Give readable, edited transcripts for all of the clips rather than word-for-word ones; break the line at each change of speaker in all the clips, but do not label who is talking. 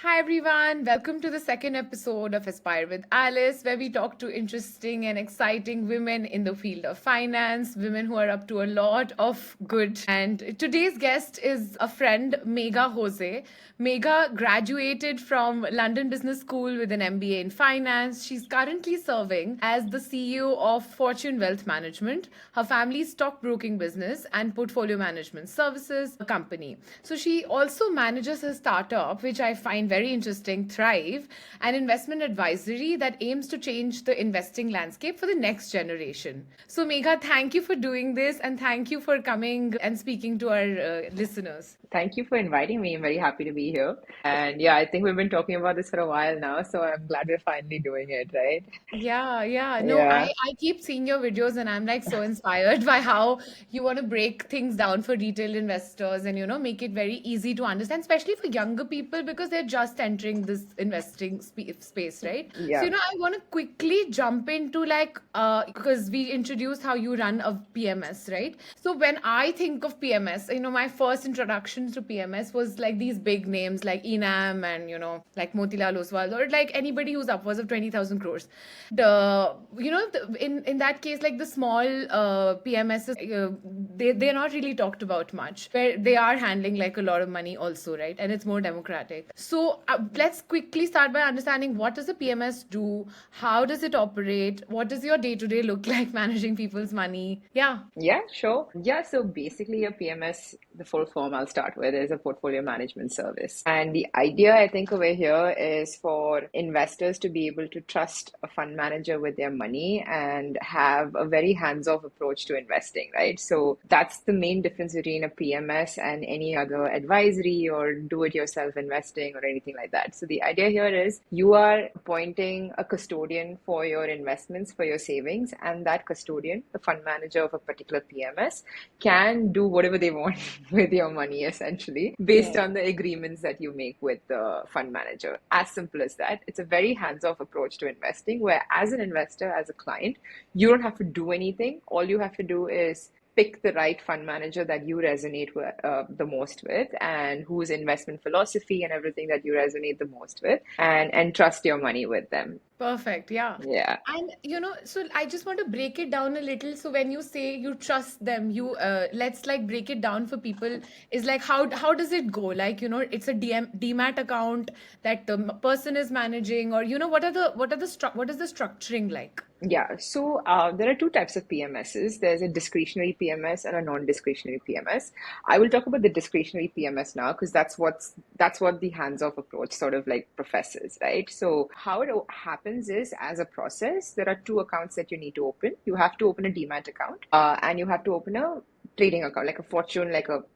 Hi everyone, welcome to the second episode of Aspire with Alice, where we talk to interesting and exciting women in the field of finance, women who are up to a lot of good. And today's guest is a friend, Megha Jose. Megha graduated from London Business School with an MBA in finance. She's currently serving as the CEO of Fortune Wealth Management, her family's stockbroking business and portfolio management services company. So she also manages a startup, which I find very interesting, Thrive, an investment advisory that aims to change the investing landscape for the next generation. So, Megha, thank you for doing this and thank you for coming and speaking to our listeners.
Thank you for inviting me. I'm very happy to be here. And yeah, I think we've been talking about this for a while now, so I'm glad we're finally doing it, right?
Yeah, yeah. No,
Yeah.
I keep seeing your videos and I'm like so inspired by how you want to break things down for retail investors and, make it very easy to understand, especially for younger people because they're just entering this investing space, right? So,
Yeah.
I want to quickly jump into because we introduced how you run a PMS, right? So when I think of PMS, my first introduction to PMS was like these big names like Enam and, like Motilal Oswal or like anybody who's upwards of 20,000 crores. In that case, like the small PMSs, they're not really talked about much, where they are handling like a lot of money also, right? And it's more democratic. So let's quickly start by understanding what does a PMS do? How does it operate? What does your day to day look like managing people's money? Yeah.
Yeah, sure. Yeah, so basically a PMS, the full form I'll start with is a portfolio management service. And the idea I think over here is for investors to be able to trust a fund manager with their money and have a very hands-off approach to investing, right? So that's the main difference between a PMS and any other advisory or do-it-yourself investing or anything like that. So the idea here is you are appointing a custodian for your investments, for your savings, and that custodian, the fund manager of a particular PMS, can do whatever they want with your money essentially based
Yeah.
on the agreements that you make with the fund manager. As simple as that. It's a very hands-off approach to investing where as an investor, as a client, you don't have to do anything. All you have to do is pick the right fund manager that you resonate with the most with and whose investment philosophy and everything that you resonate the most with and trust your money with them.
Perfect. Yeah.
Yeah.
And so I just want to break it down a little. So when you say you trust them, let's like break it down for people. Is like how does it go? Like, it's a DMAT account that the person is managing, or what is the structuring like?
Yeah, so there are two types of PMSs. There's a discretionary PMS and a non-discretionary PMS. I will talk about the discretionary PMS now because that's what the hands-off approach sort of like professes, right? So how it happens is as a process, there are two accounts that you need to open. You have to open a demat account, and you have to open a trading account, like a Fortune,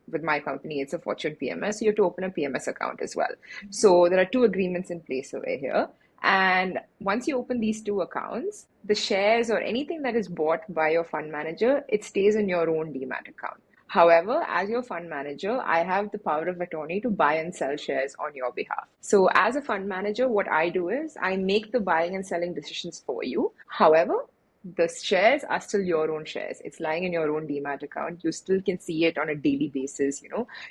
with my company, it's a Fortune PMS. So you have to open a PMS account as well. So there are two agreements in place over here. And once you open these two accounts, the shares or anything that is bought by your fund manager, it stays in your own demat account. However, as your fund manager, I have the power of attorney to buy and sell shares on your behalf. So, as a fund manager, what I do is I make the buying and selling decisions for you. However, the shares are still your own shares. It's lying in your own demat account. You still can see it on a daily basis.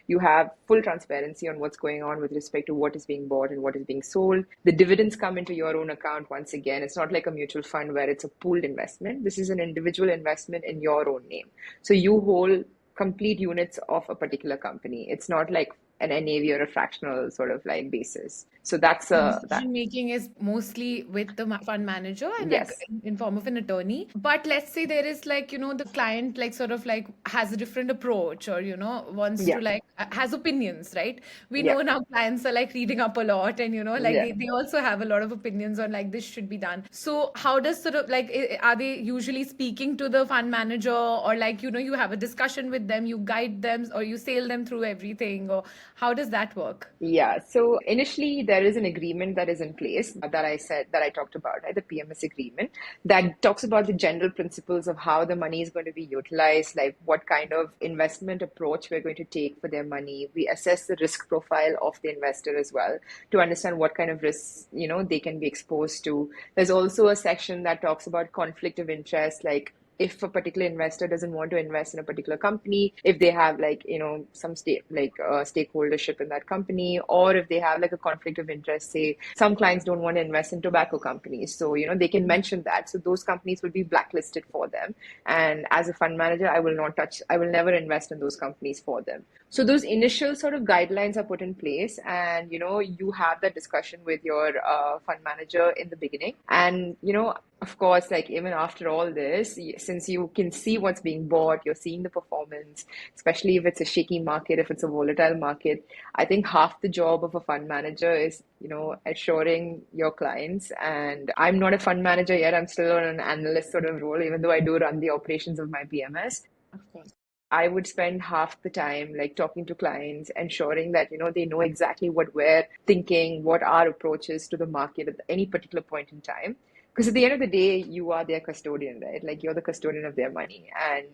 You have full transparency on what's going on with respect to what is being bought and what is being sold. The dividends come into your own account once again. It's not like a mutual fund where it's a pooled investment. This is an individual investment in your own name. So you hold complete units of a particular company. It's not like an NAV or a fractional sort of like basis. So that's
And
that.
decision making is mostly with the fund manager and like
Yes.
in form of an attorney. But let's say there is like, the client like sort of like has a different approach or, wants to
Yeah.
like has opinions, right? We
Yeah.
know now clients are like reading up a lot and, like
Yeah.
they also have a lot of opinions on like this should be done. So how does sort of like, are they usually speaking to the fund manager or like, you have a discussion with them, you guide them or you sail them through everything, or how does that work?
Yeah, so initially there is an agreement that is in place that I talked about, right? The PMS agreement that talks about the general principles of how the money is going to be utilized, like what kind of investment approach we're going to take for their money. We assess the risk profile of the investor as well to understand what kind of risks, they can be exposed to. There's also a section that talks about conflict of interest, like if a particular investor doesn't want to invest in a particular company, if they have like, some stakeholdership in that company, or if they have like a conflict of interest, say some clients don't want to invest in tobacco companies. So, they can mention that. So those companies will be blacklisted for them. And as a fund manager, I will never invest in those companies for them. So those initial sort of guidelines are put in place, and you have that discussion with your fund manager in the beginning. And of course, like even after all this, since you can see what's being bought, you're seeing the performance, especially if it's a shaky market, if it's a volatile market. I think half the job of a fund manager is, assuring your clients. And I'm not a fund manager yet. I'm still on an analyst sort of role, even though I do run the operations of my PMS.
Of course.
I would spend half the time like talking to clients, ensuring that, they know exactly what we're thinking, what our approach is to the market at any particular point in time. Because at the end of the day, you are their custodian, right? Like you're the custodian of their money, and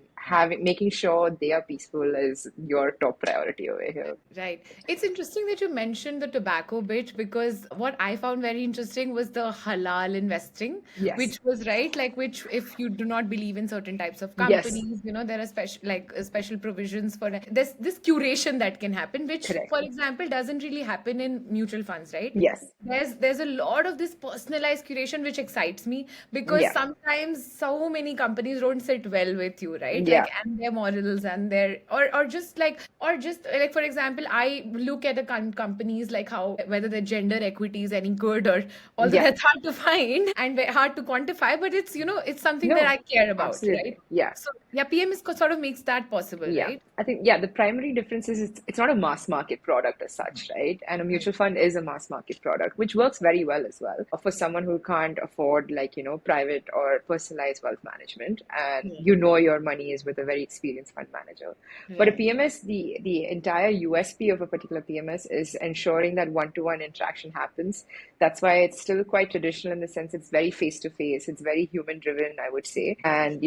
making sure they are peaceful is your top priority over here.
Right. It's interesting that you mentioned the tobacco bit, because what I found very interesting was the halal investing,
Yes.
which was right, like which if you do not believe in certain types of
Yes.
companies, there are special provisions for this curation that can happen, which
Correct.
for example doesn't really happen in mutual funds, right?
Yes.
There's a lot of this personalized curation which excites me, because
Yeah.
sometimes so many companies don't sit well with you, right?
Yeah.
Like, and their morals and their or just like for example, I look at companies like how whether their gender equity is any good, or although
Yeah.
that's hard to find and hard to quantify, but it's something that
No,
I care about, right?
absolutely. Yeah.
So yeah, PMS sort of makes that possible,
Yeah,
right?
I think, yeah, the primary difference is it's not a mass market product as such, right? And a
Right.
mutual fund is a mass market product, which works very well as well for someone who can't afford like, private or personalized wealth management. And
Yeah.
your money is with a very experienced fund manager. But a
Right.
PMS, the entire USP of a particular PMS is ensuring that one-to-one interaction happens. That's why it's still quite traditional in the sense it's very face to face. It's very human driven, I would say. And,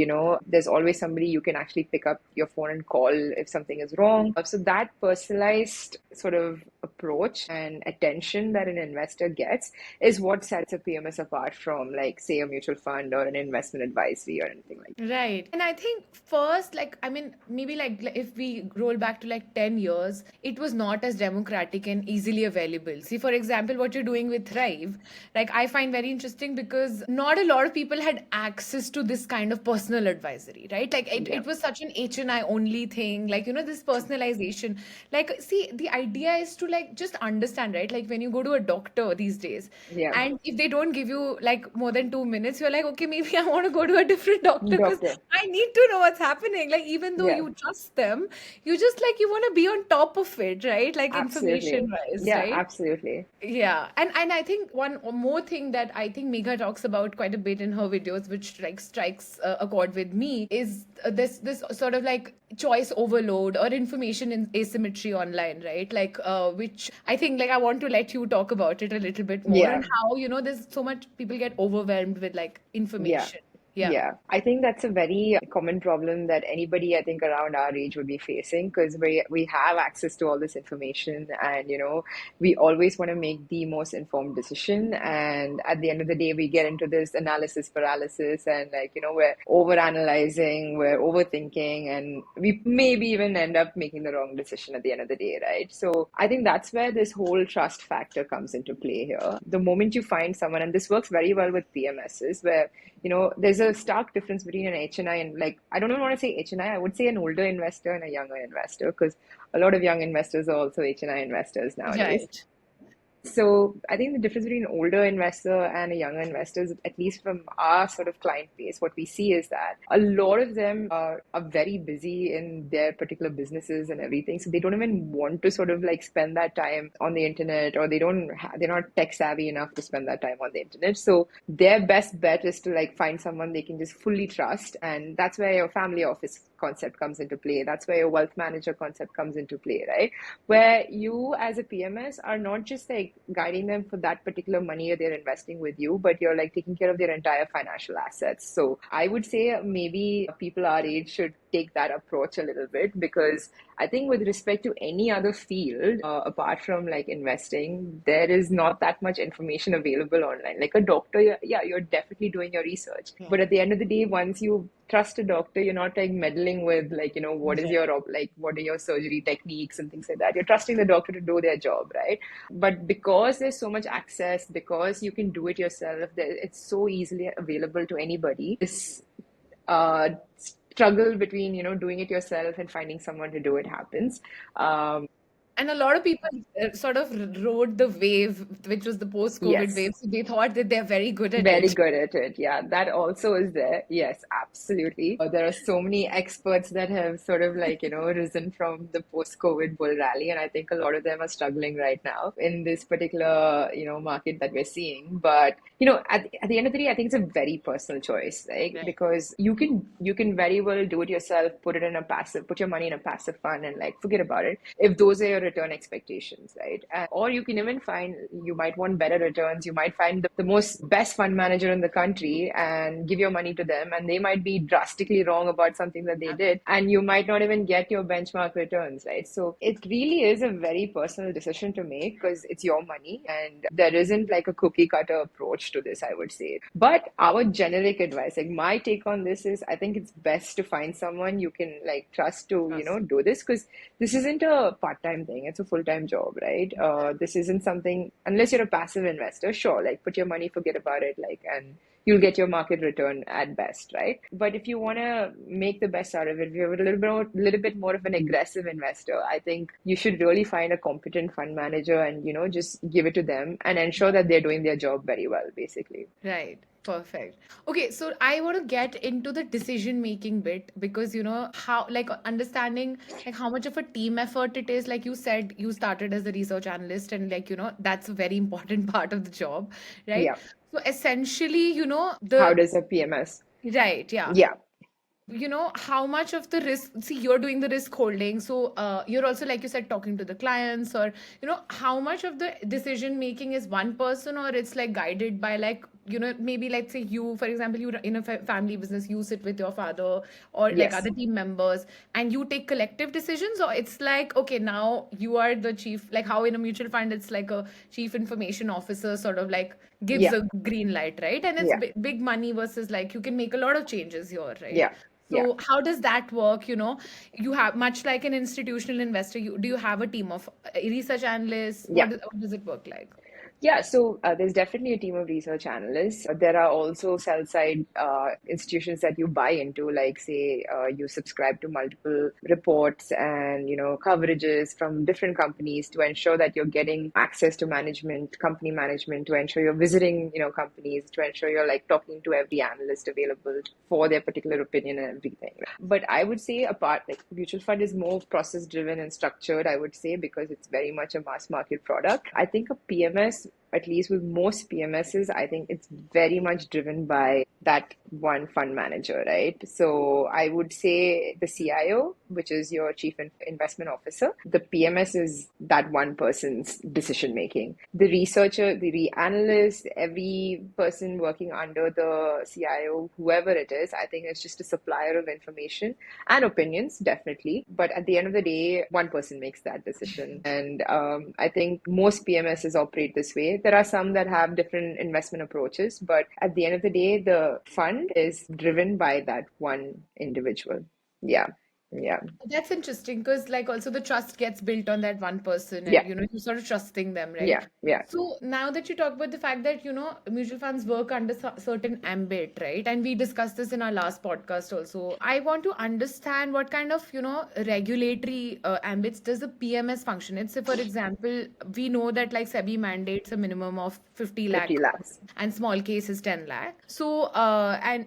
there's always somebody you can actually pick up your phone and call if something is wrong. So that personalized sort of approach and attention that an investor gets is what sets a PMS apart from, like, say, a mutual fund or an investment advisory or anything like that.
Right. And I think first, like, I mean, maybe like if we roll back to like 10 years, it was not as democratic and easily available. See, for example, what you're doing with Thrive, like, I find very interesting because not a lot of people had access to this kind of personal advisory, right? Like,
Yeah.
it was such an HNI only thing, like, this personalization. Like, see, the idea is to like just understand, right? Like, when you go to a doctor these days,
Yeah.
and if they don't give you like more than 2 minutes, you're like, okay, maybe I want to go to a different doctor because
Doctor.
I need to know what's happening. Like, even though
Yeah.
you trust them, you just like you want to be on top of it, right? Like
Absolutely.
information wise,
Yeah,
right?
absolutely.
Yeah, and I think one more thing that I think Megha talks about quite a bit in her videos, which like strikes a chord with me, is this sort of like choice overload or information in asymmetry online, right? Like which I think like I want to let you talk about it a little bit more,
Yeah.
and how there's so much people get overwhelmed with like
Yeah.
information. Yeah.
Yeah, I think that's a very common problem that anybody I think around our age would be facing, because we have access to all this information, and we always want to make the most informed decision, and at the end of the day we get into this analysis paralysis, and like we're over analyzing, we're overthinking, and we maybe even end up making the wrong decision at the end of the day, right? So I think that's where this whole trust factor comes into play here. The moment you find someone, and this works very well with PMSs, where there's a stark difference between an HNI and, like, I don't even want to say HNI, I would say an older investor and a younger investor, because a lot of young investors are also HNI investors nowadays.
Right.
So I think the difference between an older investor and a younger investor, is, at least from our sort of client base, what we see is that a lot of them are very busy in their particular businesses and everything. So they don't even want to sort of like spend that time on the internet, or they're not tech savvy enough to spend that time on the internet. So their best bet is to like find someone they can just fully trust. And that's where your family office concept comes into play. That's where your wealth manager concept comes into play, right? Where you as a PMS are not just like guiding them for that particular money that they're investing with you, but you're like taking care of their entire financial assets. So I would say maybe people our age should take that approach a little bit, because I think with respect to any other field, apart from like investing, there is not that much information available online. Like a doctor, yeah, you're definitely doing your research. But at the end of the day, once you trust a doctor, you're not like meddling with like, what is your, like, what are your surgery techniques and things like that. You're trusting the doctor to do their job, right? But because there's so much access, because you can do it yourself, it's so easily available to anybody. This struggle between doing it yourself and finding someone to do it happens.
And a lot of people sort of rode the wave, which was the post-COVID
Yes.
wave. So they thought that they're very good at
Very
it.
good at it. Yeah, that also is there. Yes, absolutely. There are so many experts that have sort of like, risen from the post-COVID bull rally. And I think a lot of them are struggling right now in this particular, market that we're seeing. But, at the end of the day, I think it's a very personal choice, right?
Right.
Because you can very well do it yourself, put your money in a passive fund and like forget about it, if those are your return expectations, right? Or you can even find, you might want better returns. You might find the most best fund manager in the country and give your money to them, and they might be drastically wrong about something that they did, and you might not even get your benchmark returns, right? So it really is a very personal decision to make, because it's your money and there isn't like a cookie cutter approach to this, I would say. But our generic advice, like my take on this is, I think it's best to find someone you can like trust to, do this, because this isn't a part-time thing. It's a full-time job, right? This isn't something, unless you're a passive investor, sure, like put your money, forget about it, like, and you'll get your market return at best, right? But if you want to make the best out of it, if you're a little bit more of an aggressive investor, I think you should really find a competent fund manager and, just give it to them and ensure that they're doing their job very well, basically.
Right. Perfect. Okay, so I want to get into the decision making bit, because how, like, understanding like how much of a team effort it is. Like you said, you started as a research analyst, and like that's a very important part of the job, right?
Yeah.
So essentially,
How
the
does a PMS?
right, yeah.
Yeah.
How much of the risk, see, you're doing the risk holding, so you're also, like you said, talking to the clients, or how much of the decision making is one person, or it's like guided by, like, maybe, like, say, you, for example, you in a family business, you sit with your father or like
Yes.
other team members, and you take collective decisions, or it's like, okay, now you are the chief, like how in a mutual fund it's like a chief information officer sort of like gives
Yeah.
a green light, right? And it's
Yeah.
big money versus, like, you can make a lot of changes here, right?
Yeah. Yeah.
So how does that work? You have, much like an institutional investor, do you have a team of research analysts?
Yeah.
What does it work like?
Yeah, so there's definitely a team of research analysts. There are also sell side institutions that you buy into, like say you subscribe to multiple reports and coverages from different companies to ensure that you're getting access to management, company management, to ensure you're visiting companies, to ensure you're like talking to every analyst available for their particular opinion and everything. But I would say apart, like mutual fund is more process driven and structured, I would say, because it's very much a mass market product. I think a PMS, at least with most PMSs, I think it's very much driven by that one fund manager, right? So I would say the CIO, which is your chief investment officer, the PMS is that one person's decision making. The researcher, the analyst, every person working under the CIO, whoever it is, I think it's just a supplier of information and opinions, definitely. But at the end of the day, one person makes that decision. And I think most PMSs operate this way. There are some that have different investment approaches, but at the end of the day, the fund is driven by that one individual. Yeah. Yeah.
That's interesting, because like also the trust gets built on that one person,
Yeah.
and you sort of trusting them, right?
Yeah. Yeah.
So now that you talk about the fact that mutual funds work under certain ambit, right? And we discussed this in our last podcast also. I want to understand what kind of regulatory ambits does the PMS function. It's, for example, we know that like SEBI mandates a minimum of 50 lakh
50 lakhs.
and small case is 10 lakh. So or I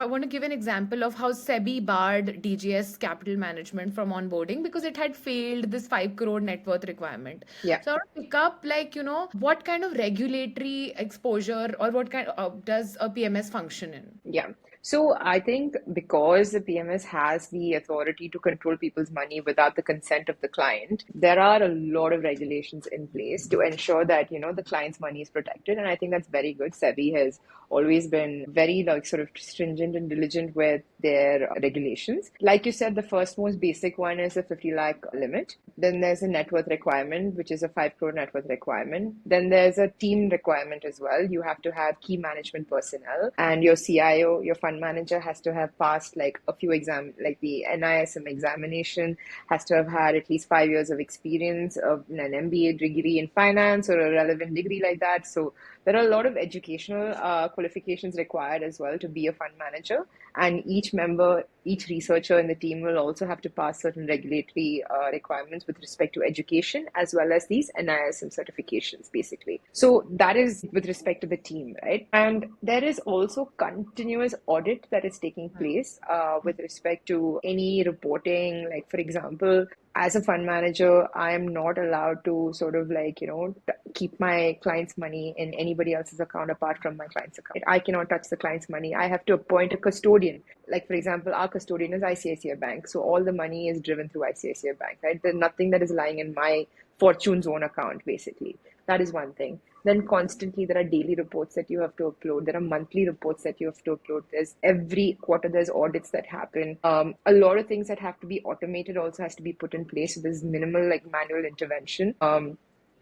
want to give an example of how SEBI barred DGS capital management from onboarding because it had failed this 5 crore net worth requirement.
Yeah.
So I want to pick up, like, what kind of regulatory exposure, or what kind does a PMS function in?
Yeah. So I think because the PMS has the authority to control people's money without the consent of the client, there are a lot of regulations in place to ensure that, the client's money is protected. And I think that's very good. SEBI has always been very like sort of stringent and diligent with their regulations. Like you said, the first most basic one is a 50 lakh limit. Then there's a net worth requirement, which is a 5 crore net worth requirement. Then there's a team requirement as well. You have to have key management personnel, and your CIO, your fund manager, has to have passed like a few exams, like the NISM examination, has to have had at least 5 years of experience of an MBA degree in finance or a relevant degree like that. So there are a lot of educational qualifications required as well to be a fund manager. And each member, each researcher in the team will also have to pass certain regulatory requirements with respect to education, as well as these NISM certifications, basically. So that is with respect to the team, right? And there is also continuous audit that is taking place with respect to any reporting. Like, for example, as a fund manager, I am not allowed to sort of like, keep my client's money in anybody else's account apart from my client's account. I cannot touch the client's money. I have to appoint a custodian. Like, for example, our custodian is ICICI Bank. So all the money is driven through ICICI Bank, right? There's nothing that is lying in my Fortune's own account, basically. That is one thing. Then constantly there are daily reports that you have to upload. There are monthly reports that you have to upload. There's every quarter there's audits that happen. A lot of things that have to be automated also has to be put in place. So there's minimal like manual intervention. And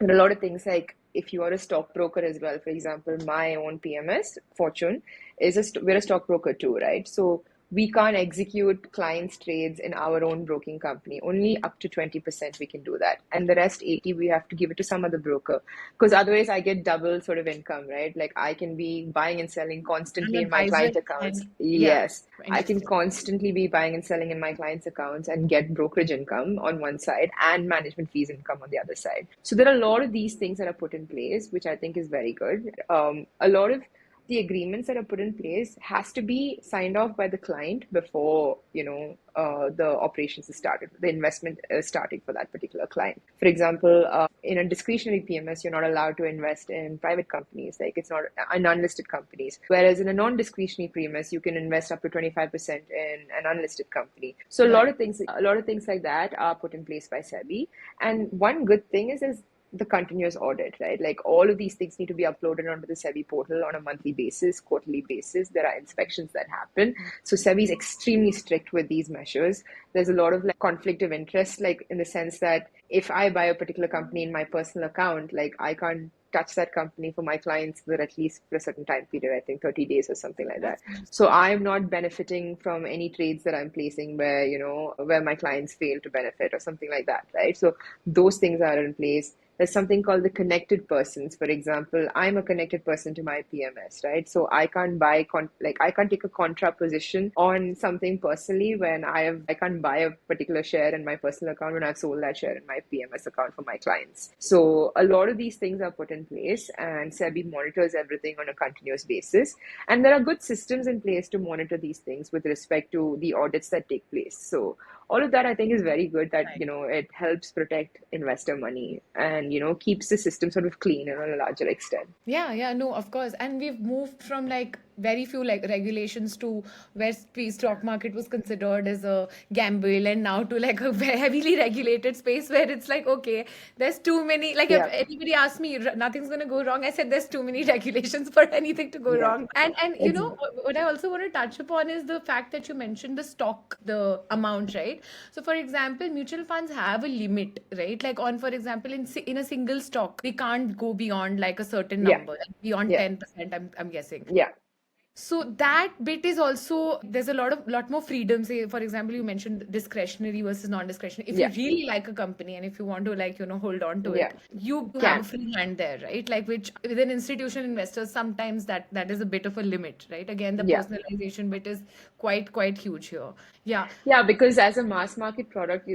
a lot of things like if you are a stockbroker as well, for example, my own PMS, Fortune, we're a stockbroker too, right? So we can't execute clients' trades in our own broking company. Only up to 20% we can do that. And the rest 80, we have to give it to some other broker. Because otherwise I get double sort of income, right? Like I can be buying and selling
An
constantly in my
advisor
client accounts.
and yeah,
Yes, I can
interesting.
constantly be buying and selling in my clients' accounts and get brokerage income on one side and management fees income on the other side. So there are a lot of these things that are put in place, which I think is very good. A lot of the agreements that are put in place has to be signed off by the client before the operations is started, the investment is starting for that particular client. For example, in a discretionary PMS, you're not allowed to invest in private companies, like it's not in unlisted companies. Whereas in a non-discretionary PMS, you can invest up to 25% in an unlisted company. So
Right.
a lot of things like that are put in place by SEBI. And one good thing is the continuous audit, right? Like all of these things need to be uploaded onto the SEBI portal on a monthly basis, quarterly basis. There are inspections that happen. So SEBI is extremely strict with these measures. There's a lot of like conflict of interest, like in the sense that if I buy a particular company in my personal account, like I can't touch that company for my clients for at least for a certain time period, I think 30 days or something like that.
That's
So
interesting.
I'm not benefiting from any trades that I'm placing where, where my clients fail to benefit or something like that, right? So those things are in place. There's something called the connected persons. For example, I'm a connected person to my PMS, right? So I can't I can't take a contra position on something personally when I can't buy a particular share in my personal account when I've sold that share in my PMS account for my clients. So a lot of these things are put in place, and SEBI monitors everything on a continuous basis. And there are good systems in place to monitor these things with respect to the audits that take place. So all of that I think is very good, that
Right.
it helps protect investor money and keeps the system sort of clean and on a larger extent.
Yeah, yeah, no, of course. And we've moved from like very few like regulations to where stock market was considered as a gamble, and now to like a very heavily regulated space where it's like, okay, there's too many. Like if
Yeah,
anybody asked me, nothing's gonna go wrong, I said there's too many regulations for anything to go
yeah,
wrong. And you
ex-
know what I also want to touch upon is the fact that you mentioned the stock, the amount, right? So for example, mutual funds have a limit, right? Like on, for example, in a single stock, they can't go beyond like a certain
yeah,
number, like beyond
yeah,
10%, I'm guessing.
yeah,
So that bit is also, there's a lot more freedom. Say, for example, you mentioned discretionary versus non-discretionary. If you
yeah,
really like a company and if you want to like, hold on to
yeah.
it, you have a
Can.
free hand there, right? Like which within institutional investors, sometimes that is a bit of a limit, right? Again, the
Yeah.
personalization bit is quite huge here. Yeah.
Yeah, because as a mass market product,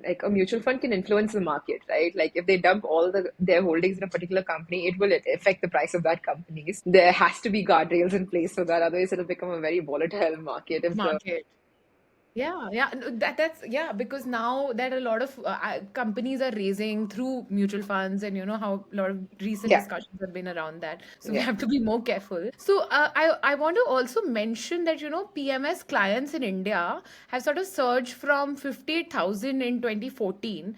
like a mutual fund can influence the market, right? Like if they dump all their holdings in a particular company, it will affect the price of that company. There has to be guardrails in place so that otherwise it'll become a very volatile market if the
Market. That's yeah, because now that a lot of companies are raising through mutual funds, and you know how a lot of recent
Yeah,
discussions have been around that. So we
yeah.
have to be more careful. So I want to also mention that PMS clients in India have sort of surged from 58,000 in 2014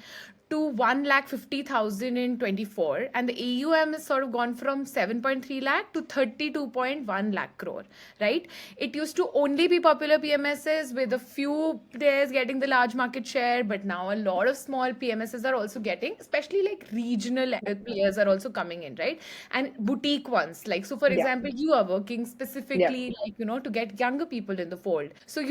to 1,50,000 in 24, and the AUM has sort of gone from 7.3 lakh to 32.1 lakh crore, right? It used to only be popular PMSs with a few players getting the large market share, but now a lot of small PMSs are also getting, especially like regional players are also coming in, right? And boutique ones, like, so for
Yeah,
example, you are working
yeah.
specifically like, to get younger people in the fold. So,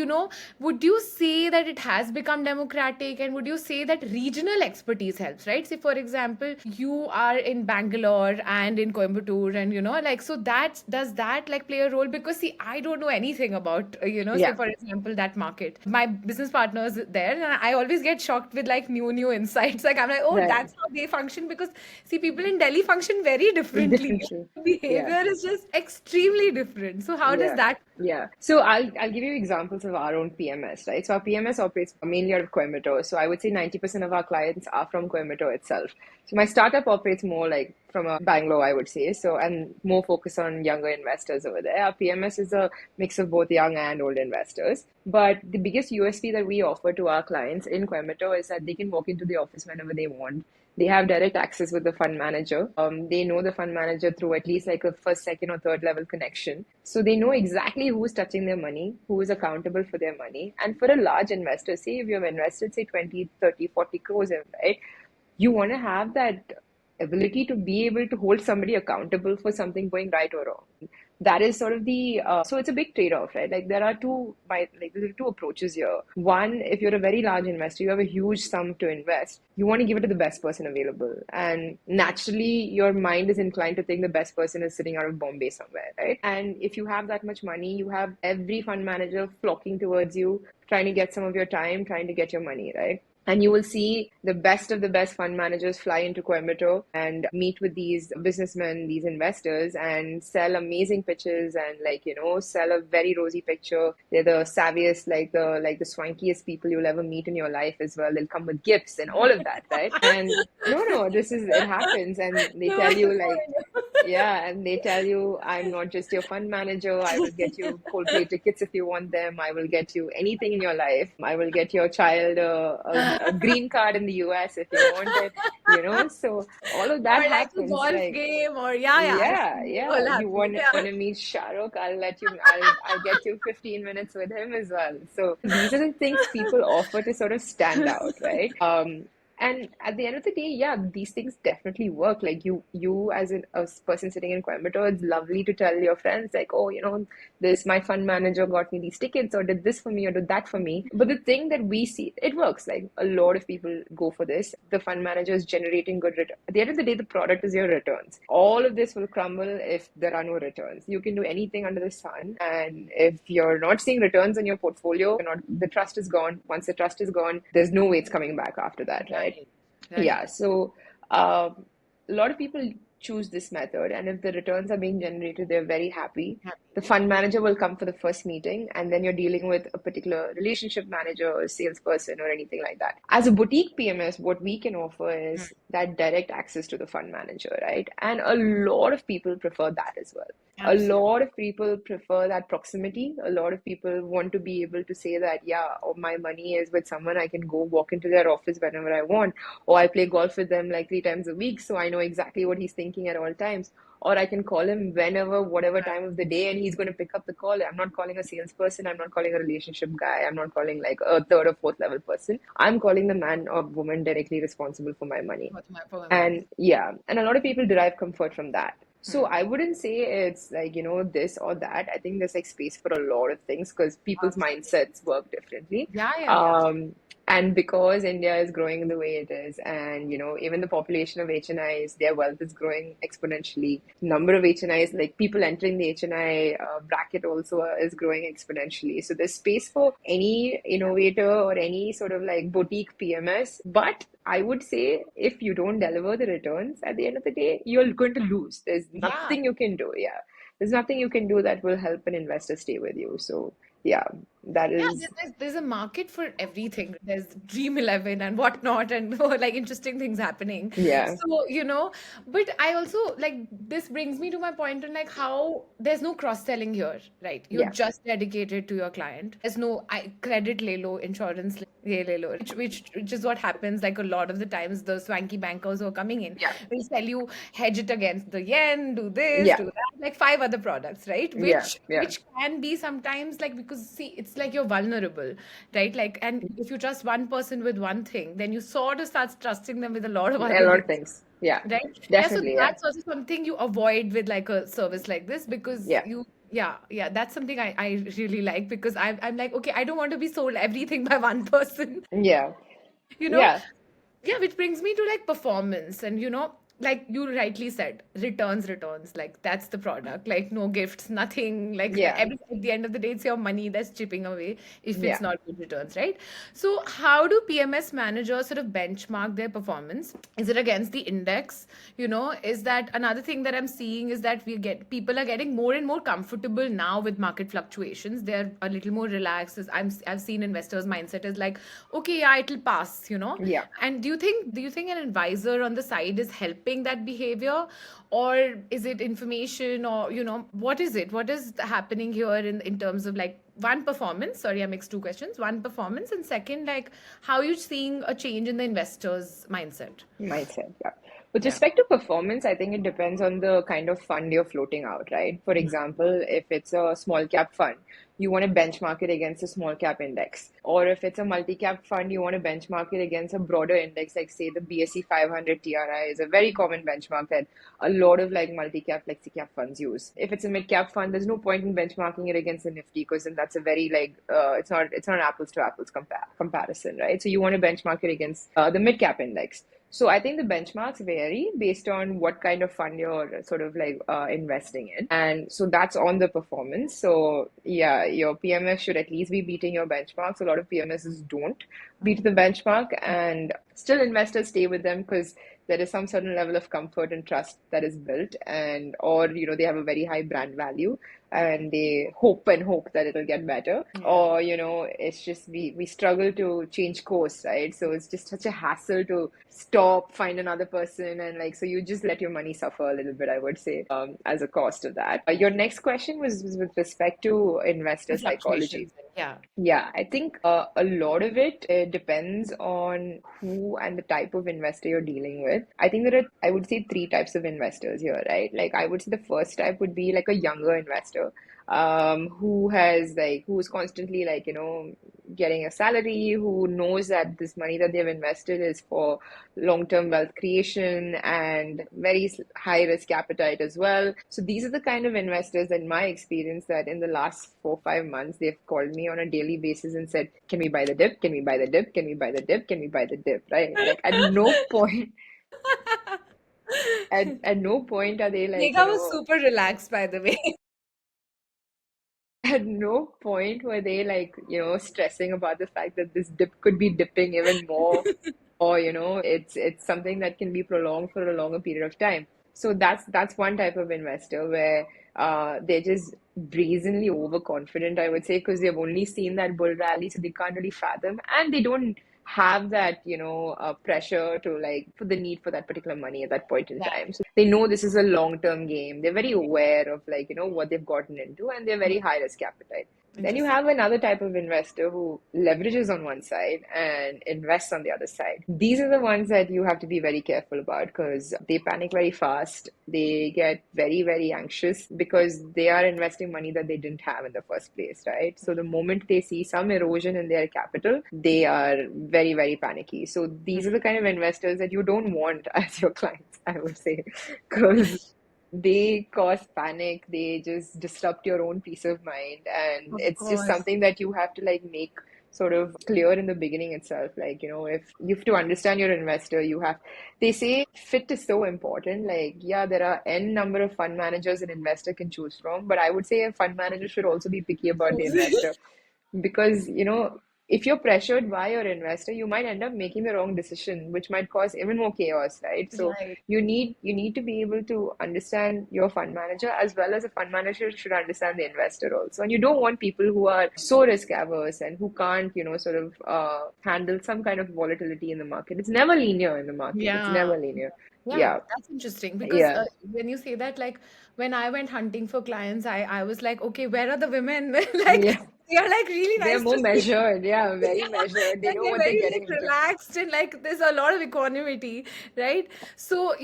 would you say that it has become democratic, and would you say that regional expertise helps, right? Say, for example, you are in Bangalore and in Coimbatore, and like, so that does that like play a role? Because see, I don't know anything about, say,
Yeah.
for example, that market. My business partners there, and I always get shocked with like new insights. Like, I'm like, oh,
Right.
that's how they function. Because see, people in Delhi function very differently.
Differently. Yeah.
Behavior is just extremely different. So how does
Yeah,
that?
yeah. So I'll give you examples of our own PMS, right? So our PMS operates mainly out of Coimbatore. So I would say 90% of our clients are from Coimbatore itself. So my startup operates more like from a Bangalore, I would say. So and more focused on younger investors over there. Our PMS is a mix of both young and old investors. But the biggest USP that we offer to our clients in Coimbatore is that they can walk into the office whenever they want. They have direct access with the fund manager. They know the fund manager through at least like a first, second, or third level connection. So they know exactly who's touching their money, who is accountable for their money. And for a large investor, say if you've invested, say 20, 30, 40 crores in, right? You want to have that ability to be able to hold somebody accountable for something going right or wrong. That is sort of the so it's a big trade-off, right? Like there are two approaches here. One, if you're a very large investor, you have a huge sum to invest, you want to give it to the best person available, and naturally your mind is inclined to think the best person is sitting out of Bombay somewhere, right? And if you have that much money, you have every fund manager flocking towards you, trying to get some of your time, trying to get your money, right? And you will see the best of the best fund managers fly into Coimbatore and meet with these businessmen, these investors, and sell amazing pitches and sell a very rosy picture. They're the savviest, like the swankiest people you'll ever meet in your life as well. They'll come with gifts and all of that, right? And no, it happens, and they
No, I
tell you like
know.
yeah, and they tell you, I'm not just your fund manager. I will get you Coldplay tickets if you want them. I will get you anything in your life. I will get your child a green card in the US if you want it, So all of
Or
that
like a
happens.
golf
Like,
game, or yeah, I've
yeah,
seen it
yeah.
all
You
happening.
want
Yeah.
to meet Shah Rukh? I'll get you 15 minutes with him as well. So these are the things people offer to sort of stand out, right? And at the end of the day, yeah, these things definitely work. Like you as a person sitting in Coimbatore, it's lovely to tell your friends like, oh, this my fund manager got me these tickets or did this for me or did that for me. But the thing that we see, it works. Like a lot of people go for this. The fund manager is generating good return. At the end of the day, the product is your returns. All of this will crumble if there are no returns. You can do anything under the sun, and if you're not seeing returns in your portfolio, the trust is gone. Once the trust is gone, there's no way it's coming back after that, right?
Right. Right.
Yeah, so a lot of people choose this method, and if the returns are being generated, they're very happy. The fund manager will come for the first meeting, and then you're dealing with a particular relationship manager or salesperson or anything like that. As a boutique PMS, what we can offer is that direct access to the fund manager, right? And a lot of people prefer that as well. A
Absolutely.
lot of people prefer that proximity. A lot of people want to be able to say that, yeah, oh, my money is with someone. I can go walk into their office whenever I want, or I play golf with them like 3 times a week, so I know exactly what he's thinking at all times. Or I can call him whenever, whatever time of the day, and he's going to pick up the call. I'm not calling a salesperson. I'm not calling a relationship guy. I'm not calling like a third or fourth level person. I'm calling the man or woman directly responsible for my money.
For my
And
money.
yeah, and a lot of people derive comfort from that. So
Hmm.
I wouldn't say it's like, this or that. I think there's like space for a lot of things because people's
Absolutely.
mindsets work differently.
Yeah.
And because India is growing the way it is, and even the population of HNIs, their wealth is growing exponentially. Number of HNIs, like people entering the HNI bracket, also is growing exponentially. So there's space for any innovator or any sort of like boutique PMS. But I would say if you don't deliver the returns at the end of the day, you're going to lose. There's
Yeah.
nothing you can do. Yeah, there's nothing you can do that will help an investor stay with you. So yeah. That
Yeah,
is,
there's a market for everything. There's Dream 11 and whatnot, and like interesting things happening.
yeah,
So, but I also like this brings me to my point on like how there's no cross-selling here, right? You're
yeah,
just dedicated to your client. There's no credit le lo, insurance le lo, which is what happens like a lot of the times the swanky bankers who are coming in
yeah,
will sell you hedge it against the yen, do this,
yeah,
do that, like five other products, right?
yeah, yeah,
Which can be sometimes like because see it's like you're vulnerable, right? Like, and if you trust one person with one thing, then you sort of start trusting them with a lot of
a
other
lot of
things,
things. Yeah,
right? Yeah, so
definitely. Yeah,
that's also something you avoid with like a service like this because
yeah,
yeah, that's something I really like because I'm like, okay, I don't want to be sold everything by one person.
yeah,
you know
yeah,
yeah, which brings me to like performance and like you rightly said, returns, like that's the product, like no gifts, nothing, like
yeah,
at the end of the day it's your money that's chipping away if it's
yeah.
not good returns, right? So how do PMS managers sort of benchmark their performance? Is it against the index? Is that another thing that I'm seeing is that people are getting more and more comfortable now with market fluctuations. They're a little more relaxed. I've seen investors mindset is like, okay, yeah, it'll pass.
Yeah.
And do you think an advisor on the side is helping that behavior, or is it information, or what is it? What is happening here in terms of like one performance? Sorry, I mixed two questions. One performance, and second, like how you seeing a change in the investor's mindset?
Mindset, yeah. With
Yeah.
respect to performance, I think it depends on the kind of fund you're floating out, right? For example, if it's a small cap fund, you want to benchmark it against a small cap index. Or if it's a multi cap fund, you want to benchmark it against a broader index, like say the BSE 500 TRI is a very common benchmark that a lot of like multi cap, flexi cap funds use. If it's a mid cap fund, there's no point in benchmarking it against the Nifty because then that's a very like it's not an apples to apples comparison, right? So you want to benchmark it against the mid cap index. So I think the benchmarks vary based on what kind of fund you're sort of like investing in. And so that's on the performance. So yeah, your PMS should at least be beating your benchmarks. A lot of PMSs don't beat the benchmark and still investors stay with them because there is some certain level of comfort and trust that is built and or they have a very high brand value and they hope and hope that it'll get better
Yeah.
or it's just we struggle to change course, right? So it's just such a hassle to stop, find another person, and like so you just let your money suffer a little bit, I would say, as a cost of that. Your next question was with respect to investor
The
psychology.
fluctuations. Yeah.
Yeah, I think a lot of it depends on who and the type of investor you're dealing with. I think there are, I would say, three types of investors here, right? Like, I would say the first type would be like a younger investor, who's constantly like, getting a salary, who knows that this money that they've invested is for long-term wealth creation and very high risk appetite as well. So these are the kind of investors, in my experience, that in the last 4 5 months they've called me on a daily basis and said, "Can we buy the dip? Can we buy the dip? Can we buy the dip? Can we buy the dip?" Right? Like at no point, at no point are they like,
Megha was super relaxed, by the way.
at no point were they like, stressing about the fact that this dip could be dipping even more or it's something that can be prolonged for a longer period of time. So that's one type of investor where they're just brazenly overconfident, I would say, because they've only seen that bull rally, so they can't really fathom, and they don't have that pressure to like for the need for that particular money at that point in
Yeah.
time. So they know this is a long term game. They're very aware of like what they've gotten into, and they're very high risk appetite. Then you
Interesting.
have another type of investor who leverages on one side and invests on the other side. These are the ones that you have to be very careful about because they panic very fast. They get very, very anxious because they are investing money that they didn't have in the first place, right? So the moment they see some erosion in their capital, they are very, very panicky. So these are the kind of investors that you don't want as your clients, I would say, because they cause panic, they just disrupt your own peace of mind, and
Of
it's just
course.
something that you have to like make sort of clear in the beginning itself. Like, if you have to understand your investor, they say fit is so important. Like, yeah, there are n number of fund managers an investor can choose from, but I would say a fund manager should also be picky about the investor because if you're pressured by your investor, you might end up making the wrong decision, which might cause even more chaos, right? So
Right.
you need to be able to understand your fund manager as well as a fund manager should understand the investor also. And you don't want people who are so risk averse and who can't, sort of handle some kind of volatility in the market. It's never linear in the market. It's
Yeah.
never linear.
Yeah,
Yeah,
that's interesting because
yeah,
when you say that, like when I went hunting for clients, I was like, okay, where are the women? Like
yeah.
they are like really
They're
nice
more
to see.
measured. Yeah, very
Yeah,
measured. They
and
know
they're
what they're
very
getting
like
into.
relaxed and like there's a lot of equanimity, right? So,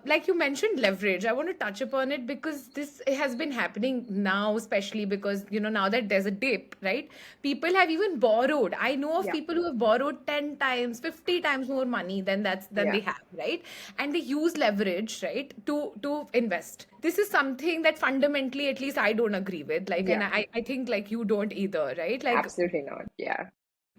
like you mentioned leverage. I want to touch upon it because this has been happening now, especially because, now that there's a dip, right? People have even borrowed. I know of
Yeah,
people who have borrowed 10 times, 50 times more money than
yeah,
they have, right? And they use leverage, right, to invest. This is something that fundamentally, at least I don't agree with. Like, and
yeah.
I think like you don't either, right? Like,
Absolutely not. Yeah.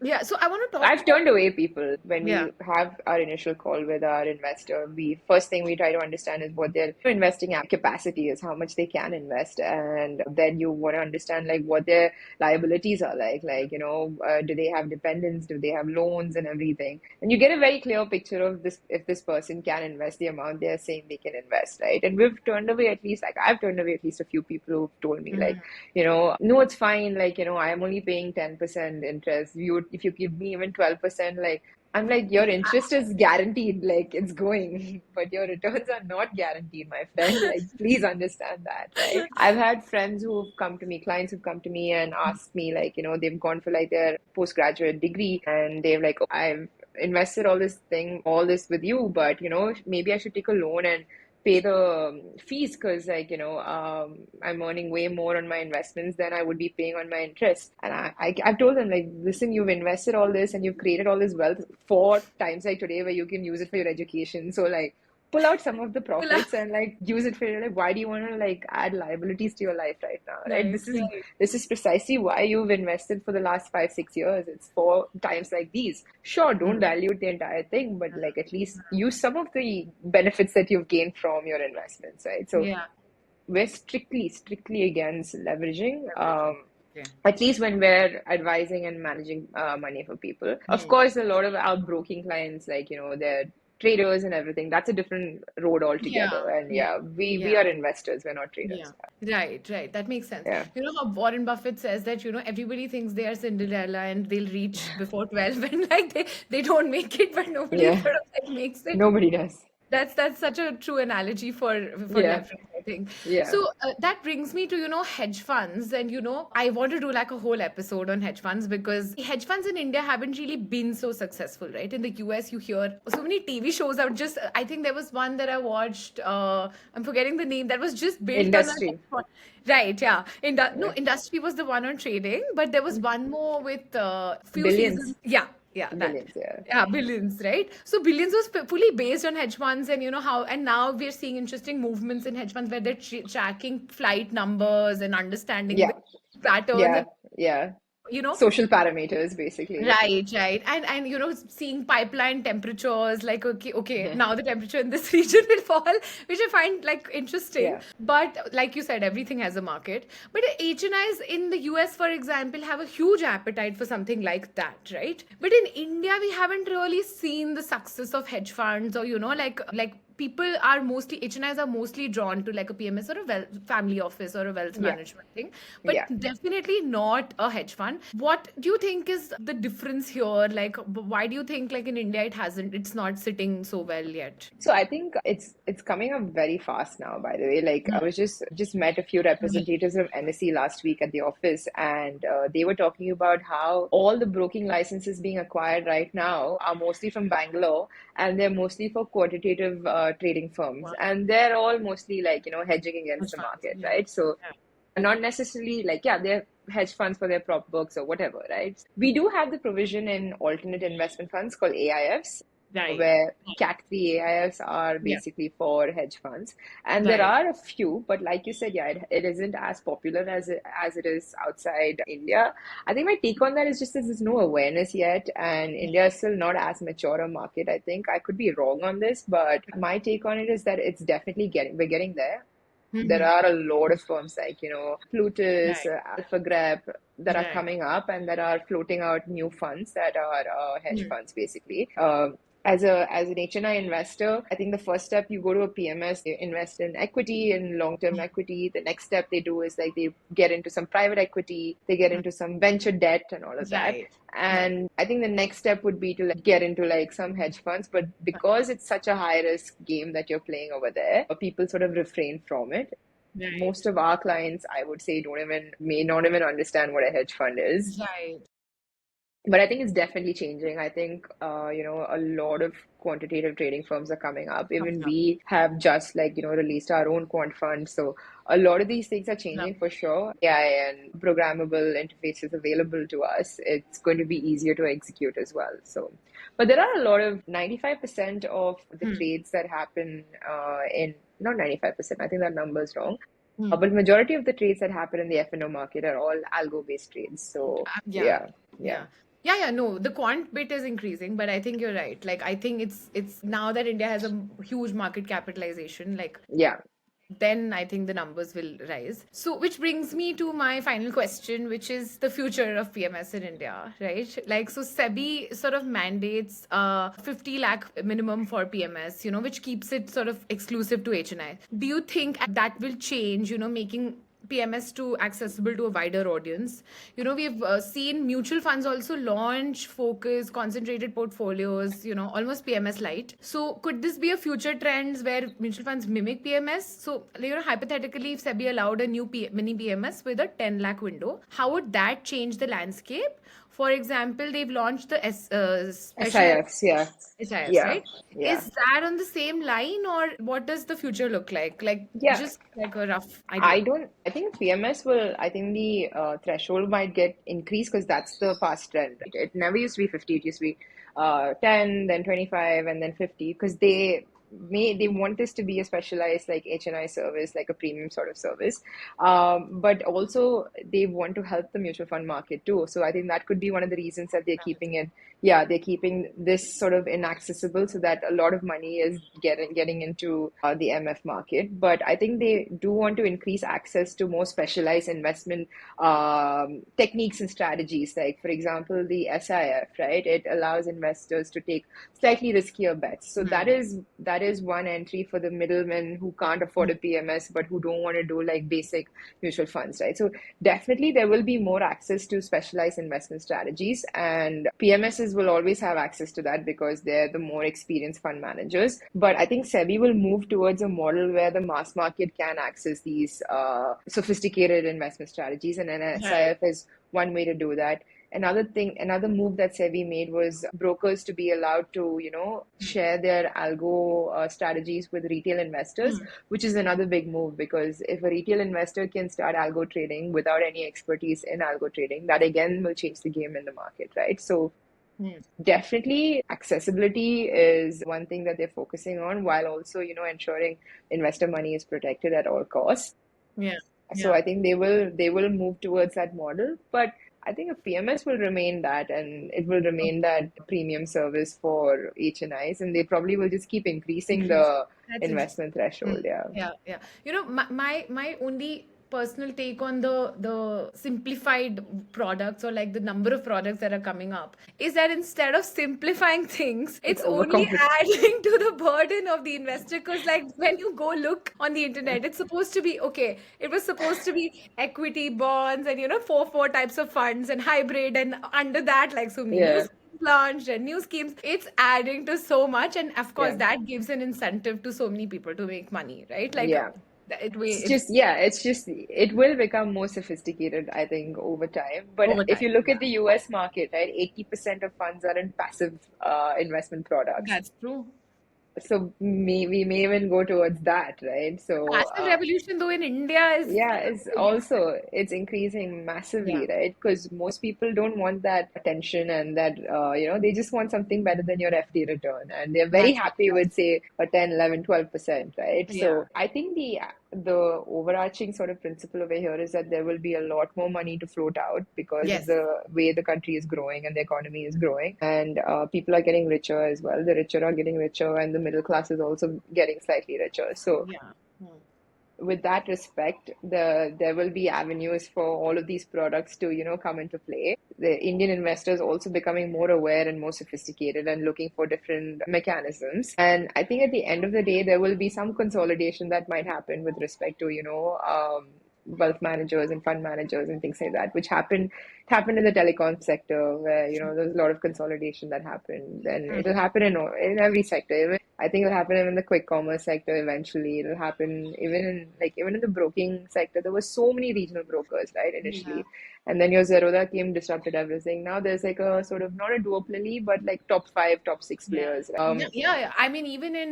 yeah, so I want to talk.
I've turned away people when
Yeah.
we have our initial call with our investor. We first thing we try to understand is what their investing capacity is, how much they can invest, and then you want to understand like what their liabilities are like. Like do they have dependents? Do they have loans and everything? And you get a very clear picture of this if this person can invest the amount they're saying they can invest, right? And we've turned away at least like I've turned away at least a few people who've told me like no, it's fine. Like, I'm only paying 10% interest. If you give me even 12%, like, I'm like, your interest is guaranteed, like, it's going, but your returns are not guaranteed, my friend. Like, please understand that, right? I've had friends who've come to me, clients who've come to me and asked me, like, they've gone for like their postgraduate degree and they've like, oh, I've invested all this with you, but, maybe I should take a loan and pay the fees because I'm earning way more on my investments than I would be paying on my interest. And I've told them like, listen, you've invested all this and you've created all this wealth for times like today where you can use it for your education. So like pull out some of the
Well,
profits and like use it for your life. Why do you want to like add liabilities to your life right now, right?
right, right.
This is precisely why you've invested for the last 5 6 years. It's for times like these. Sure, don't dilute the entire thing, but like at least use some of the benefits that you've gained from your investments, right? So
Yeah.
we're strictly against leveraging.
Leveraging. Okay.
At least when we're advising and managing money for people. Of course, a lot of our broking clients, like, they're traders and everything. That's a different road
Yeah.
altogether. And
Yeah.
yeah, we
Yeah.
are investors, we're not
Yeah.
traders.
Right, right. That makes sense.
Yeah.
You know how Warren Buffett says that, everybody thinks they are Cinderella and they'll reach before 12 and like they don't make it, but nobody
Yeah.
sort of like makes it.
Nobody does.
That's such a true analogy for
Yeah.
leverage, I think.
Yeah.
So that brings me to hedge funds, and I want to do like a whole episode on hedge funds because hedge funds in India haven't really been so successful, right? In the US, you hear so many TV shows. I think there was one that I watched. I'm forgetting the name. That was just built on a hedge
Industry.
fund. Right, yeah. No,
Yeah.
industry was the one on trading, but there was one more with few seasons.
Billions.
Yeah, yeah, that.
Billions. Yeah.
Yeah, billions, right? So billions was fully based on hedge funds, and and now we're seeing interesting movements in hedge funds where they're tracking flight numbers and understanding
Yeah.
the patterns,
Yeah.
and
Yeah.
you know,
Social parameters, basically.
right, right. And seeing pipeline temperatures, like okay, now the temperature in this region will fall, which I find like interesting.
Yeah.
But like you said, everything has a market. But HNIs in the US, for example, have a huge appetite for something like that, right? But in India, we haven't really seen the success of hedge funds, or like people are mostly HNIs are mostly drawn to like a PMS or a family office or a wealth
Yeah.
management thing, but
Yeah.
definitely not a hedge fund. What do you think is the difference here? Like, why do you think like in India it's not sitting so well yet?
So I think it's coming up very fast now, by the way. Like I was just met a few representatives of NSE last week at the office, and they were talking about how all the broking licenses being acquired right now are mostly from Bangalore, and they're mostly for quantitative trading firms,
Wow.
and they're all mostly like hedging against
Hedge
the
funds.
market,
Yeah.
right? So
Yeah.
not necessarily like, yeah, they're hedge funds for their prop books or whatever, right? We do have the provision in alternate investment funds called AIFs,
Right.
where Cat 3 AIFs are
Yeah.
basically for hedge funds. And there
Right.
are a few, but like you said, yeah, it isn't as popular as it is outside India. I think my take on that is just that there's no awareness yet, and India is still not as mature a market, I think. I could be wrong on this, but my take on it is that it's definitely we're getting there. there are a lot of firms like, Plutus,
Right.
Alpha Grep that are
Right.
coming up and that are floating out new funds that are hedge
Hmm.
funds basically. As an HNI investor, I think the first step you go to a PMS, they invest in equity and long-term equity. The next step they do is like they get into some private equity, they get into some venture debt and all of that.
Right. Right.
And I think the next step would be to like get into like some hedge funds, but because it's such a high risk game that you're playing over there, people sort of refrain from it. Most
Right.
of our clients, I would say, may not even understand what a hedge fund is.
Right.
But I think it's definitely changing. I think, a lot of quantitative trading firms are coming up. Even
Coming up.
we have just like, released our own quant fund. So a lot of these things are
Love
changing for
it.
sure. AI and programmable interfaces available to us. It's going to be easier to execute as well. So, but there are a lot of 95% of the
Hmm.
trades that happen not 95%, I think that number is wrong.
Hmm.
But majority of the trades that happen in the F&O market are all algo-based trades. So
Yeah.
yeah, yeah,
Yeah. Yeah, yeah, no, the quant bit is increasing, but I think you're right. Like, I think it's now that India has a huge market capitalization, like
yeah.
then I think the numbers will rise. So, which brings me to my final question, which is the future of PMS in India, right? Like, so SEBI sort of mandates 50 lakh minimum for PMS, which keeps it sort of exclusive to HNI. Do you think that will change, making PMS to accessible to a wider audience? We've seen mutual funds also launch focus, concentrated portfolios, almost PMS light. So could this be a future trend where mutual funds mimic PMS? So, hypothetically, if SEBI allowed a new mini PMS with a 10 lakh window, how would that change the landscape? For example, they've launched the special
SIFs, yeah,
SIS,
yeah,
right?
yeah,
Is that on the same line, or what does the future look like? Like,
yeah.
just like a rough idea.
I think PMS will, I think the threshold might get increased because that's the past trend. It never used to be 50, it used to be 10, then 25, and then 50 because they want this to be a specialized like HNI service, like a premium sort of service. But also they want to help the mutual fund market too. So I think that could be one of the reasons that they're keeping this sort of inaccessible so that a lot of money is getting into the MF market. But I think they do want to increase access to more specialized investment techniques and strategies. Like, for example, the SIF, right? It allows investors to take slightly riskier bets. So that is one entry for the middlemen who can't afford a PMS but who don't want to do like basic mutual funds, right? So definitely there will be more access to specialized investment strategies, and PMSs will always have access to that because they're the more experienced fund managers. But I think SEBI will move towards a model where the mass market can access these sophisticated investment strategies, and an
Right.
SIF is one way to do that. Another move that SEBI made was brokers to be allowed to, share their algo strategies with retail investors, which is another big move because if a retail investor can start algo trading without any expertise in algo trading, that again will change the game in the market, right? So
Hmm.
definitely accessibility is one thing that they're focusing on while also, ensuring investor money is protected at all costs.
Yeah.
So
Yeah.
I think they will move towards that model, but I think a PMS will remain that, and it will remain that premium service for HNIs, and they probably will just keep increasing
Increase.
the
That's interesting.
investment threshold. Yeah.
Yeah, yeah. My only personal take on the simplified products, or like the number of products that are coming up, is that instead of simplifying things,
It's
it's only
overcomplicated.
adding to the burden of the investor. Because like when you go look on the internet, it's supposed to be okay. It was supposed to be equity, bonds, and four types of funds and hybrid, and under that like so many
Yeah.
news launched and new schemes. It's adding to so much, and of course
Yeah.
that gives an incentive to so many people to make money, right? Like
Yeah. It's
it's
just, yeah, it will become more sophisticated, I think, over time. But
over
if
time.
you look
Yeah,
at the US market, right, 80% of funds are in passive investment products.
that's true.
So we may even go towards that, right? So
Passive revolution, though, in India is
yeah, it's increasing
yeah,
massively, right? Because most people don't want that attention and that they just want something better than your FD return, and they're very
that's
happy with say a 10, 11, 12%, right?
yeah.
So I think the overarching sort of principle over here is that there will be a lot more money to float out because of
Yes.
the way the country is growing and the economy is growing, and people are getting richer as well. The richer are getting richer, and the middle class is also getting slightly richer. So
Yeah. Hmm.
with that respect, there will be avenues for all of these products to, come into play. The Indian investors also becoming more aware and more sophisticated and looking for different mechanisms. And I think at the end of the day, there will be some consolidation that might happen with respect to, wealth managers and fund managers and things like that, which happened in the telecom sector where, there's a lot of consolidation that happened. And it'll happen in every sector. Even I think it'll happen in the quick commerce sector eventually. It'll happen even in the broking sector. There were so many regional brokers, right,
Yeah.
initially. And then your Zerodha came, disrupted everything. Now there's like a sort of not a duopoly, but like top five, top six
Yeah.
players.
Yeah, yeah. I mean, even in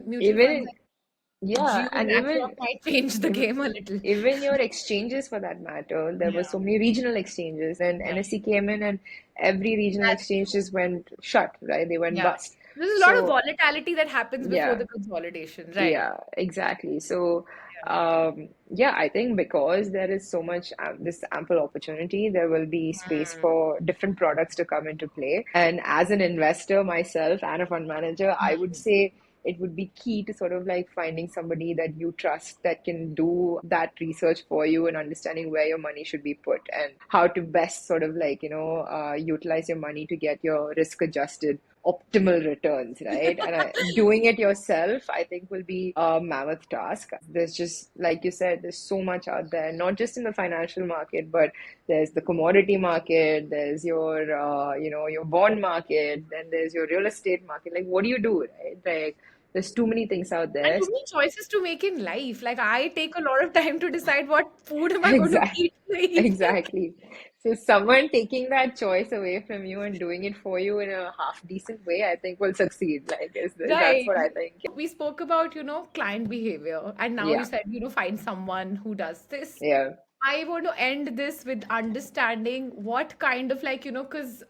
mutual
Even
funds,
in, yeah,
Jio
and
and Afrock might change the
even
game a little.
even your exchanges for that matter, there were
Yeah.
so many regional exchanges, and
Right.
NSE came in, and every regional
That's
exchange
true.
just went shut, right? They went
Yeah.
bust.
There's a lot of
So
volatility that happens before
yeah,
the consolidation, right?
yeah, exactly. So,
Yeah.
yeah, I think because there is so much this ample opportunity, there will be space
Mm.
for different products to come into play. And as an investor myself and a fund manager, I would
Mm.
say it would be key to sort of like finding somebody that you trust that can do that research for you and understanding where your money should be put and how to best sort of like, utilize your money to get your risk adjusted optimal returns, right? And doing it yourself, I think, will be a mammoth task. There's just, like you said, there's so much out there, not just in the financial market, but there's the commodity market, there's your bond market, then there's your real estate market. Like, what do you do, right? Like, there's too many things out
And
there.
too many choices to make in life. Like I take a lot of time to decide what food am I going to
Exactly.
eat in the evening.
Exactly. So someone taking that choice away from you and doing it for you in a half decent way, I think will succeed. That's
Right.
what I think.
We spoke about, client behavior, and now you
Yeah.
said, find someone who does this.
Yeah.
I want to end this with understanding what kind of because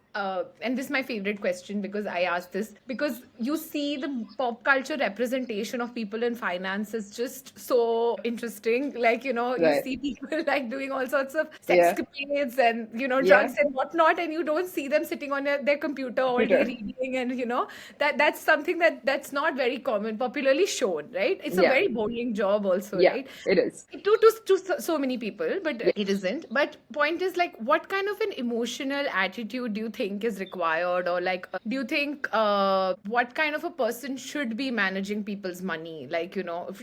and this is my favorite question because I asked this because you see the pop culture representation of people in finance is just so interesting. Like, you
Right.
see people like doing all sorts of
Yeah.
sexcapades and,
Yeah.
drugs and whatnot, and you don't see them sitting on their computer all day
Computer.
reading and, that's something that's not very common, popularly shown, right? It's a
Yeah.
very boring job also,
Yeah.
right?
It is.
To so many people, but
Yeah.
it isn't. But point is, like, what kind of an emotional attitude do you think is required, or like, do you think what kind of a person should be managing people's money, like,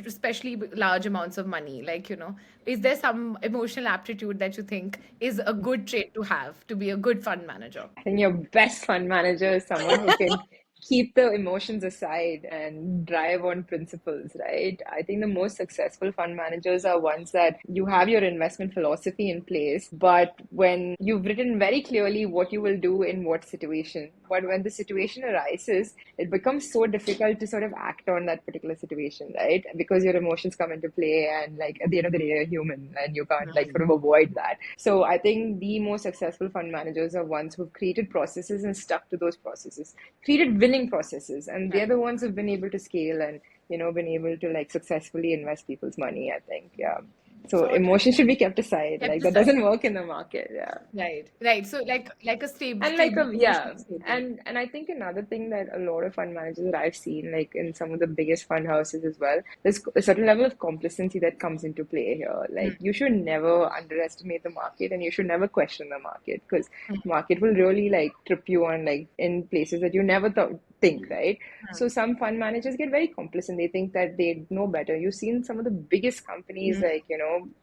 especially large amounts of money, like, is there some emotional aptitude that you think is a good trait to have to be a good fund manager?
I think your best fund manager is someone who can keep the emotions aside and drive on principles, right? I think the most successful fund managers are ones that you have your investment philosophy in place, but when you've written very clearly what you will do in what situation, but when the situation arises, it becomes so difficult to sort of act on that particular situation, right? Because your emotions come into play, and like at the end of the day, you're human and you can't like sort of avoid that. So I think the most successful fund managers are ones who've created processes and stuck to those processes, created winning processes, and they're
Right.
the ones who've been able to scale and been able to like successfully invest people's money, I think. Yeah. So
So
emotion should be kept aside.
kept
Like that
aside.
doesn't work in the market. Yeah.
Right. So like a stable,
And like
stable,
yeah,
emotional stability.
and I think another thing that a lot of fund managers that I've seen, like in some of the biggest fund houses as well, there's a certain level of complacency that comes into play here. Like you should never underestimate the market, and you should never question the market, because market will really like trip you on like in places that you never thought think, right? So some fund managers get very complacent. They think that they know better. You've seen some of the biggest companies like,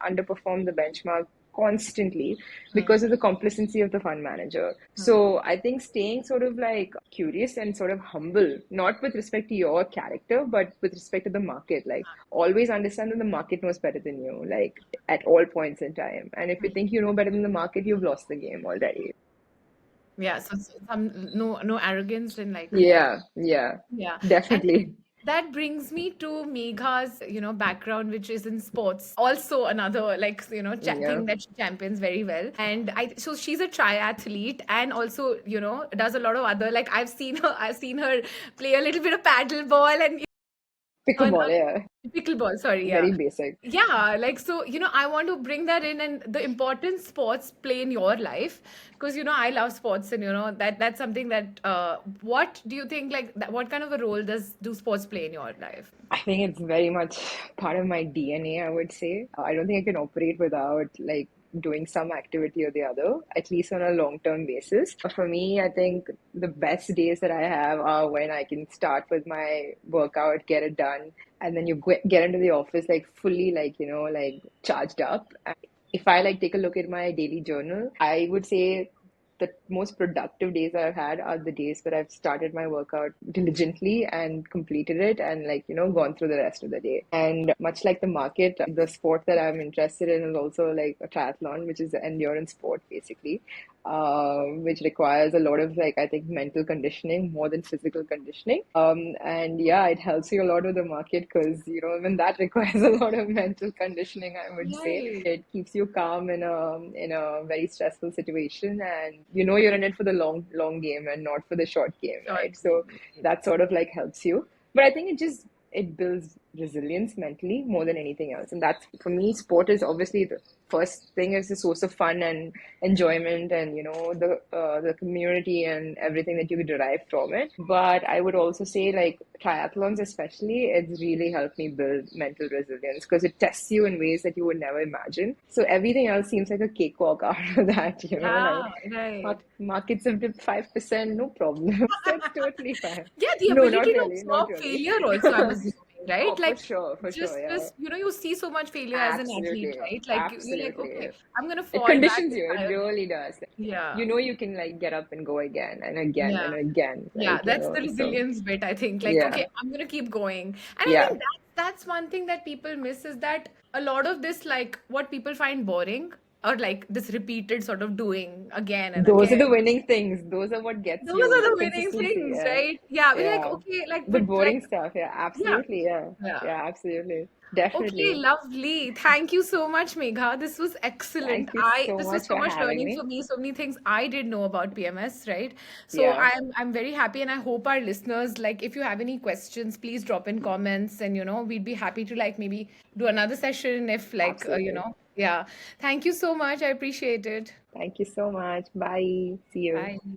underperform the benchmark constantly because of the complacency of the fund manager. So I think staying sort of like curious and sort of humble, not with respect to your character, but with respect to the market, like always understand that the market knows better than you, like at all points in time. And if you think you know better than the market, you've lost the game already.
Yeah, so some no arrogance and like
Yeah, yeah,
yeah. And
definitely.
that brings me to Megha's, background, which is in sports. Also another like,
Yeah.
thing that she champions very well. And so she's a triathlete and also, does a lot of other like I've seen her play a little bit of paddle ball and
Pickleball,
not
yeah.
pickleball, sorry, yeah.
Very basic.
Yeah, like so, I want to bring that in and the important sports play in your life because I love sports and that's something that what do you think like that, what kind of a role do sports play in your life?
I think it's very much part of my DNA, I would say. I don't think I can operate without like doing some activity or the other, at least on a long-term basis. For me, I think the best days that I have are when I can start with my workout, get it done, and then get into the office like fully like, like charged up. If I like take a look at my daily journal, I would say the most productive days I've had are the days where I've started my workout diligently and completed it and like, gone through the rest of the day. And much like the market, the sport that I'm interested in is also like a triathlon, which is an endurance sport basically, which requires a lot of like, I think mental conditioning more than physical conditioning. And yeah, it helps you a lot with the market because, even that requires a lot of mental conditioning, I would say.
Right.
It keeps you calm in a very stressful situation, and you're in it for the long game and not for the short game,
Short
right? So
game.
that sort of like helps you. But I think it builds resilience mentally more than anything else. And that's for me, sport is obviously the first thing is a source of fun and enjoyment and the community and everything that you could derive from it. But I would also say like triathlons especially, it's really helped me build mental resilience because it tests you in ways that you would never imagine. So everything else seems like a cakewalk after that, like
Yeah, right.
markets have dipped 5%, no problem. That's totally fine.
Yeah, the
No, not
ability to
really, not
absorb
really.
failure also, I'm assuming,
Oh,
right? Like
for sure, yeah.
just you see so much failure as an athlete,
Absolutely,
right? Like you're like,
absolutely.
okay, I'm gonna
It
fall back
conditions
if
you, it
I
really does.
yeah.
You can like get up and go again and again
Yeah.
and again,
Yeah,
like,
that's the
so
resilience bit, I think. Like,
yeah,
okay, I'm gonna keep going. And I
yeah.
think that's one thing that people miss is that a lot of this, like what people find boring or like this repeated sort of doing again and
Those are the
again.
winning things. Those are what gets
Those are
you
the winning
consistency.
things,
Yeah,
right? Yeah, we're like,
yeah.
okay, like,
The
but like,
boring stuff. Yeah,
yeah,
absolutely. Yeah,
yeah.
yeah, absolutely.
Okay,
Definitely.
lovely. Thank you so much, Megha. This was excellent.
Thank you so
This was
much
so
for
much
having
learning for
me.
me, so many things I didn't know about PMS, right? So
Yeah,
I'm very happy and I hope our listeners, like if you have any questions, please drop in comments and we'd be happy to like maybe do another session if like
absolutely.
yeah. Thank you so much. I appreciate it.
Thank you so much. Bye. See you.
Bye.